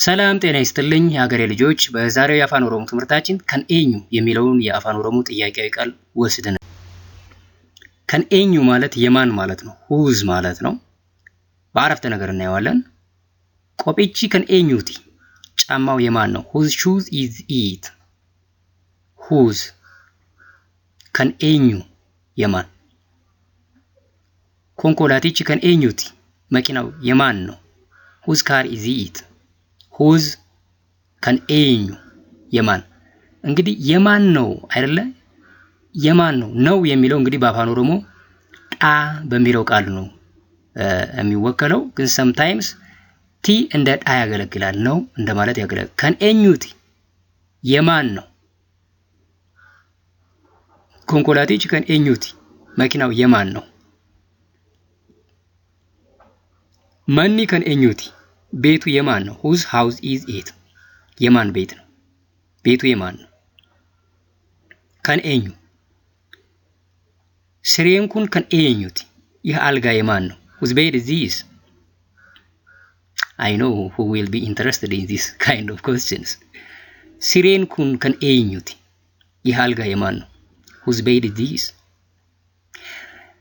ሰላም ጤና ይስጥልኝ የሀገሬ ልጆች። በዛሬው የአፋን ኦሮሞ ትምህርታችን ከንኤኙ የሚለውን የአፋን ኦሮሞ ጥያቄያዊ ቃል ወስደናል። ከንኤኙ ማለት የማን ማለት ነው? ሁዝ ማለት ነው። በአረፍተ ነገር እናየዋለን። ቆጴቺ ከንኤኙቲ፣ ጫማው የማን ነው? ሁዝ ሹዝ ኢዝ ኢት። ሁዝ ከንኤኙ የማን። ኮንኮላቲቺ ከንኤኙቲ፣ መኪናው የማን ነው? ሁዝ ካር ኢዝ ኢት። ሁዝ ከንኤኙ የማን። እንግዲህ የማን ነው አይደለ? የማን ነው ነው የሚለው እንግዲህ በአፋን ኦሮሞ ጣ በሚለው ቃል ነው የሚወከለው። ግን ሰምታይምስ ቲ እንደ ጣ ያገለግላል፣ ነው እንደማለት ያገለግላል። ከንኤኙቲ የማን ነው። ኮንኮላቲች ከንኤኙቲ፣ መኪናው የማን ነው። መኒ ከንኤኙቲ፣ ቤቱ የማን ነው? ሁዝ ሃውስ ኢዝ ኢት። የማን ቤት ነው? ቤቱ የማን ነው? ከንኤኙ ስሬንኩን ከንኤኙቲ፣ ይህ አልጋ የማን ነው? ሁዝ ቤድ ኢዝ ዚስ። I know who will be interested in this kind of questions. ስሬንኩን ከንኤኙቲ፣ ይህ አልጋ የማን ነው? ሁዝ ቤድ ኢዝ ዚስ